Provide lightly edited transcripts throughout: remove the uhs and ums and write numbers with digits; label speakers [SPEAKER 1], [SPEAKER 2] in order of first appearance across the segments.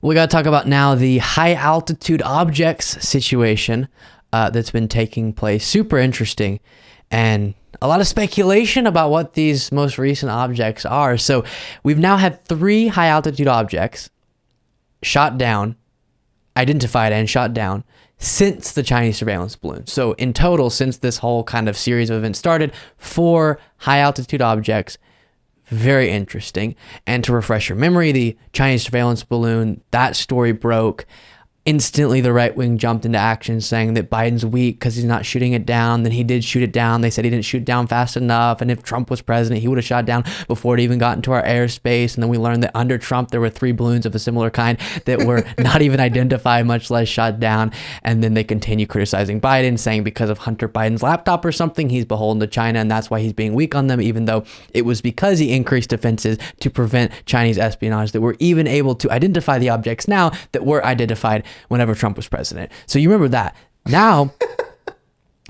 [SPEAKER 1] We got to talk about now the high altitude objects situation that's been taking place. Super interesting, and a lot of speculation about what these most recent objects are. So we've now had 3 high altitude objects shot down, identified and shot down since the Chinese surveillance balloon. So in total, since this whole kind of series of events started, 4 high altitude objects. Very interesting. And to refresh your memory, the Chinese surveillance balloon, that story broke. Instantly, the right wing jumped into action saying that Biden's weak because he's not shooting it down. Then he did shoot it down. They said he didn't shoot it down fast enough. And if Trump was president, he would have shot down before it even got into our airspace. And then we learned that under Trump, there were 3 balloons of a similar kind that were not even identified, much less shot down. And then they continue criticizing Biden, saying because of Hunter Biden's laptop or something, he's beholden to China. And that's why he's being weak on them, even though it was because he increased defenses to prevent Chinese espionage that we're even able to identify the objects now that were identified whenever Trump was president. So you remember that. Now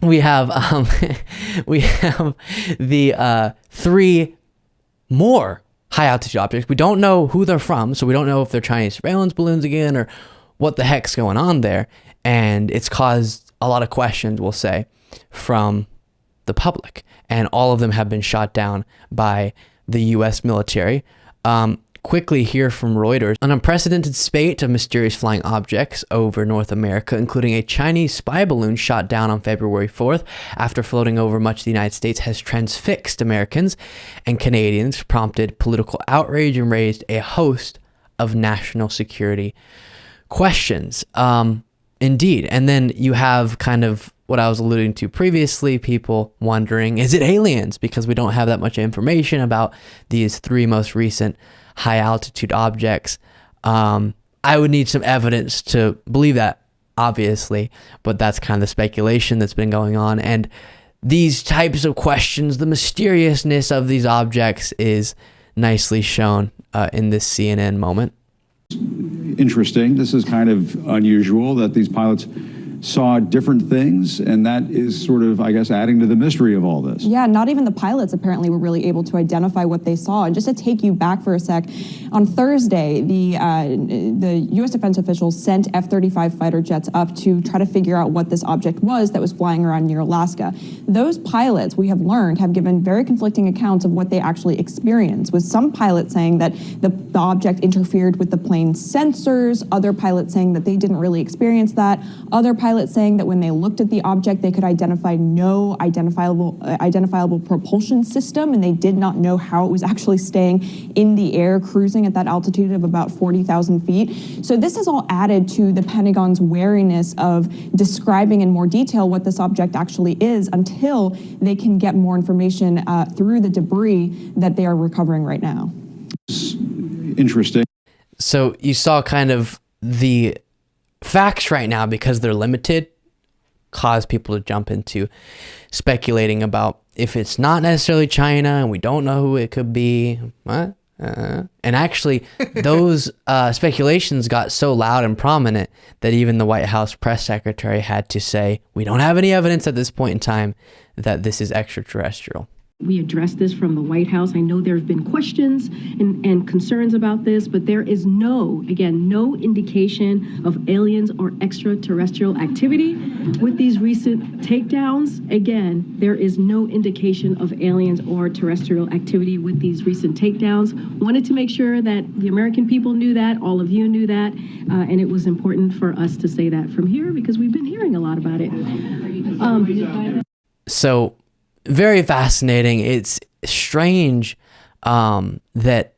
[SPEAKER 1] we have the 3 more high altitude objects. We don't know who they're from, so we don't know if they're Chinese surveillance balloons again or what the heck's going on there. And it's caused a lot of questions, we'll say, from the public. And all of them have been shot down by the U.S. military. Quickly here from Reuters, an unprecedented spate of mysterious flying objects over North America, including a Chinese spy balloon shot down on February 4th after floating over much of the United States, has transfixed Americans and Canadians, prompted political outrage, and raised a host of national security questions. Indeed. And then you have kind of what I was alluding to previously, people wondering, is it aliens? Because we don't have that much information about these 3 most recent high altitude objects. I would need some evidence to believe that, obviously, but that's kind of the speculation that's been going on. And these types of questions, the mysteriousness of these objects is nicely shown in this CNN moment.
[SPEAKER 2] Interesting. This is kind of unusual that these pilots saw different things, and that is sort of, I guess, adding to the mystery of all this.
[SPEAKER 3] Yeah, not even the pilots apparently were really able to identify what they saw. And just to take you back for a sec, on Thursday, the U.S. defense officials sent F-35 fighter jets up to try to figure out what this object was that was flying around near Alaska. Those pilots, we have learned, have given very conflicting accounts of what they actually experienced, with some pilots saying that the object interfered with the plane's sensors, other pilots saying that they didn't really experience that, other pilots saying that when they looked at the object, they could identify no identifiable propulsion system, and they did not know how it was actually staying in the air, cruising at that altitude of about 40,000 feet. So this has all added to the Pentagon's wariness of describing in more detail what this object actually is until they can get more information through the debris that they are recovering right now.
[SPEAKER 2] Interesting.
[SPEAKER 1] So you saw kind of the facts right now, because they're limited, cause people to jump into speculating about if it's not necessarily China and we don't know who it could be. What? And actually, those speculations got so loud and prominent that even the White House press secretary had to say, we don't have any evidence at this point in time that this is extraterrestrial.
[SPEAKER 4] We addressed this from the White House. I know there have been questions and concerns about this, but there is no indication of aliens or extraterrestrial activity with these recent takedowns. Again, there is no indication of aliens or terrestrial activity with these recent takedowns. Wanted to make sure that the American people knew that, all of you knew that, and it was important for us to say that from here because we've been hearing a lot about it.
[SPEAKER 1] So very fascinating. It's strange that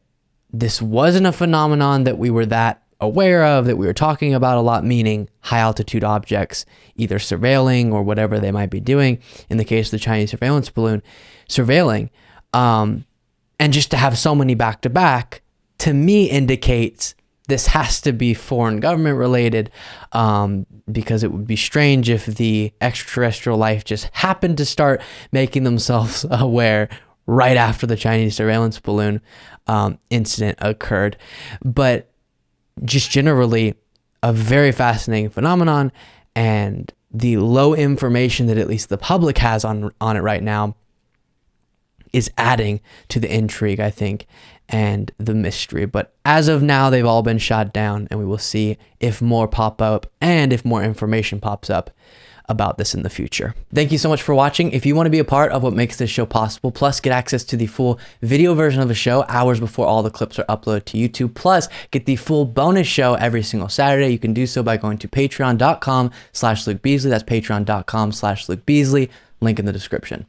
[SPEAKER 1] this wasn't a phenomenon that we were that aware of, that we were talking about a lot, meaning high altitude objects, either surveilling or whatever they might be doing. In the case of the Chinese surveillance balloon, surveilling. And just to have so many back to back, to me, indicates this has to be foreign government related, because it would be strange if the extraterrestrial life just happened to start making themselves aware right after the Chinese surveillance balloon incident occurred. But just generally, a very fascinating phenomenon, and the low information that at least the public has on it right now is adding to the intrigue, I think. and the mystery. But as of now, they've all been shot down, and we will see if more pop up and if more information pops up about this in the future. Thank you so much for watching. If you want to be a part of what makes this show possible, plus get access to the full video version of the show hours before all the clips are uploaded to YouTube, plus get the full bonus show every single Saturday, you can do so by going to patreon.com/Luke Beasley. That's patreon.com/Luke Beasley. Link in the description.